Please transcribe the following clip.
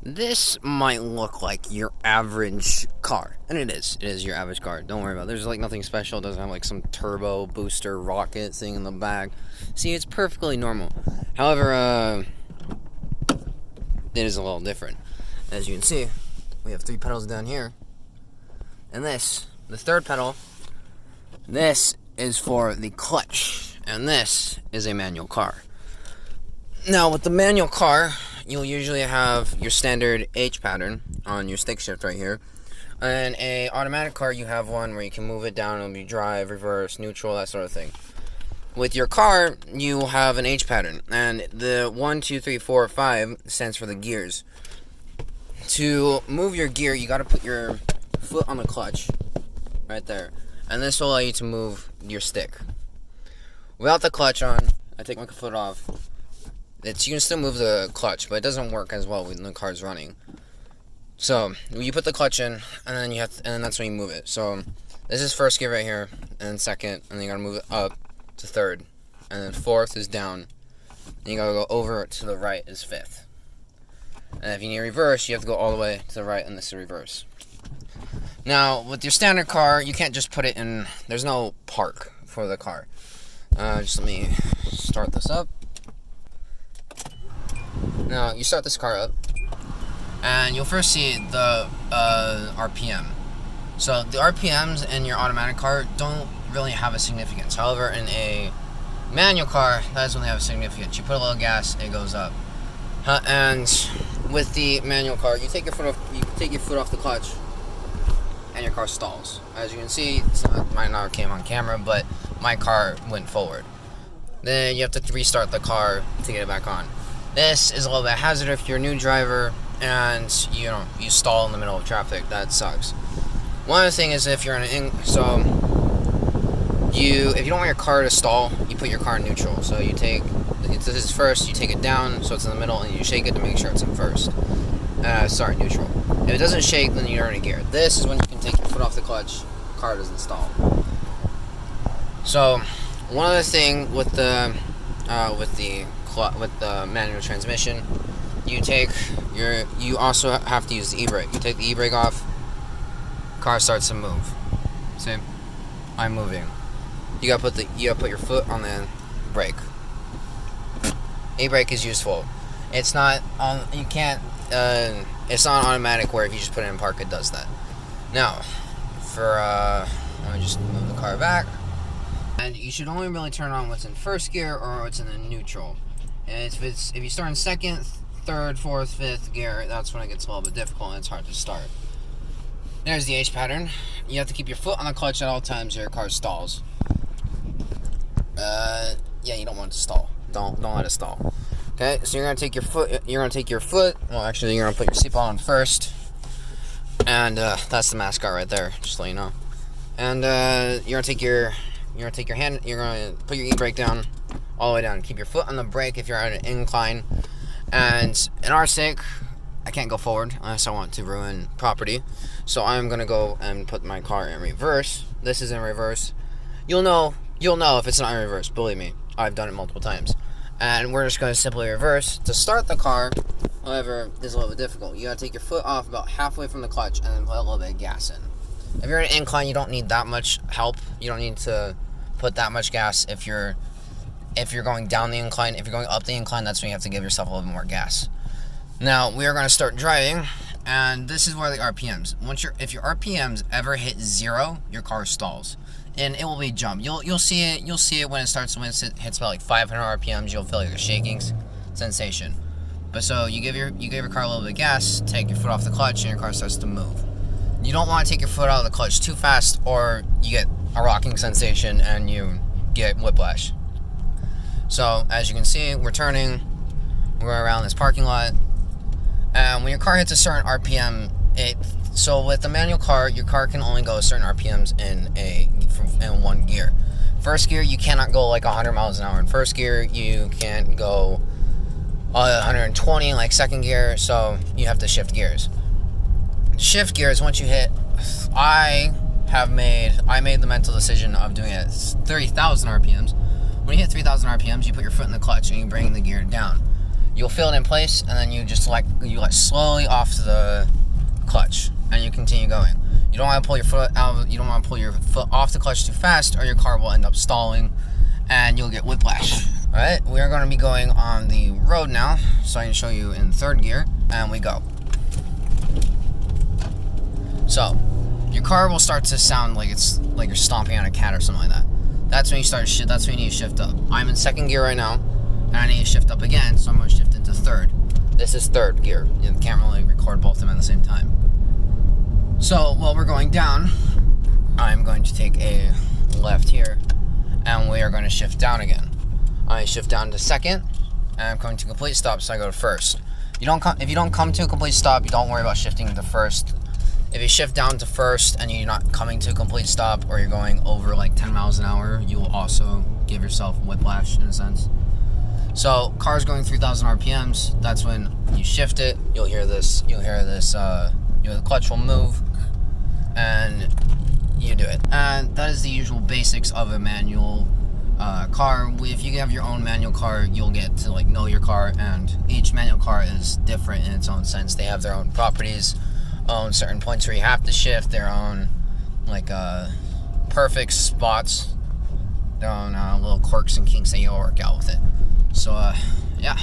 This might look like your average car, and it is. It is your average car. Don't worry about it. There's like nothing special. It doesn't have like some turbo booster rocket thing in the back. See, it's perfectly normal. However, it is a little different. As you can see, we have 3 pedals down here, and this, the third pedal, this is for the clutch, and this is a manual car. Now, with the manual car, you'll usually have your standard H pattern on your stick shift right here. And a automatic car, you have one where you can move it down, it'll be drive, reverse, neutral, that sort of thing. With your car, you have an H pattern, and the 1, 2, 3, 4, 5 stands for the gears. To move your gear, you gotta put your foot on the clutch, right there. And this will allow you to move your stick. Without the clutch on, I take my foot off. You can still move the clutch, but it doesn't work as well when the car's running. So you put the clutch in, and then that's when you move it. So this is first gear right here, and then second, and then you gotta move it up to third, and then fourth is down. And you gotta go over to the right is fifth. And if you need reverse, you have to go all the way to the right, and this is reverse. Now with your standard car, you can't just put it in. There's no park for the car. Just let me start this up. Now, you start this car up, and you'll first see the RPM. So, the RPMs in your automatic car don't really have a significance. However, in a manual car, that does when they have a significance. You put a little gas, it goes up. And with the manual car, you take your foot off the clutch, and your car stalls. As you can see, mine not came on camera, but my car went forward. Then you have to restart the car to get it back on. This is a little bit hazardous if you're a new driver and you stall in the middle of traffic. That sucks. One other thing is if you're if you don't want your car to stall, you put your car in neutral. So this is first, you take it down so it's in the middle, and you shake it to make sure it's in first. Neutral. If it doesn't shake, then you're in gear. This is when you can take your foot off the clutch, car doesn't stall. So one other thing with the manual transmission, you also have to use the e-brake. You take the e-brake off, car starts to move. See, I'm moving. You gotta put your foot on the brake. E-brake is useful. It's not on. You can't. It's not automatic where if you just put it in park, it does that. Now, let me just move the car back. And you should only really turn on what's in first gear or what's in the neutral. And if you start in second, third, fourth, fifth gear, that's when it gets a little bit difficult and it's hard to start. There's the H pattern. You have to keep your foot on the clutch at all times or your car stalls. Yeah, you don't want it to stall. Don't let it stall. Okay, so you're gonna take your foot. Well, actually, you're gonna put your seatbelt on first, and that's the mascot right there. Just to let you know. And you're gonna put your e-brake down all the way down. Keep your foot on the brake if you're at an incline. And in our sake, I can't go forward unless I want to ruin property. So I'm gonna go and put my car in reverse. This is in reverse. You'll know if it's not in reverse. Believe me, I've done it multiple times. And we're just gonna simply reverse to start the car. However, it's a little bit difficult. You gotta take your foot off about halfway from the clutch and then put a little bit of gas in. If you're in an incline, you don't need that much help. You don't need to put that much gas if you're going down the incline. If you're going up the incline, that's when you have to give yourself a little bit more gas. Now, we are going to start driving, and this is where the RPMs. If your RPMs ever hit 0, your car stalls, and it will be jump. You'll see it when it hits about like 500 RPMs. You'll feel like a shaking sensation. But so you give your car a little bit of gas, take your foot off the clutch, and your car starts to move. You don't want to take your foot out of the clutch too fast, or you get a rocking sensation and you get whiplash. So as you can see, we're around this parking lot, and when your car hits a certain RPM, so with the manual car, your car can only go certain RPMs in one gear. First gear, you cannot go like 100 miles an hour. In first gear, you can't go 120 like second gear, so you have to shift gears. Shift gears, once you hit, I made the mental decision of doing it at 30,000 RPMs. When you hit 3,000 RPMs, you put your foot in the clutch and you bring the gear down. you'll feel it in place, and then you just let slowly off the clutch, and you continue going. You don't want to pull your foot out. You don't want to pull your foot off the clutch too fast, or your car will end up stalling, and you'll get whiplash. All right, we are going to be going on the road now, so I can show you in third gear, and we go. So, your car will start to sound like it's like you're stomping on a cat or something like that. That's when you start shit. That's when you need to shift up. I'm in second gear right now, and I need to shift up again, so I'm going to shift into third. This is third gear. You can't really record both of them at the same time. So while we're going down, I'm going to take a left here, and we are going to shift down again. I shift down to second, and I'm coming to complete stop, so I go to first. If you don't come to a complete stop, you don't worry about shifting to first. If you shift down to first and you're not coming to a complete stop, or you're going over like 10 miles an hour, you will also give yourself whiplash in a sense. So cars going 3,000 RPMs, that's when you shift it. You'll hear this. The clutch will move, and you do it. And that is the usual basics of a manual car. If you have your own manual car, you'll get to like know your car, and each manual car is different in its own sense. They have their own properties, own certain points where you have to shift, their own like perfect spots, their own little quirks and kinks that you'll work out with it. So yeah.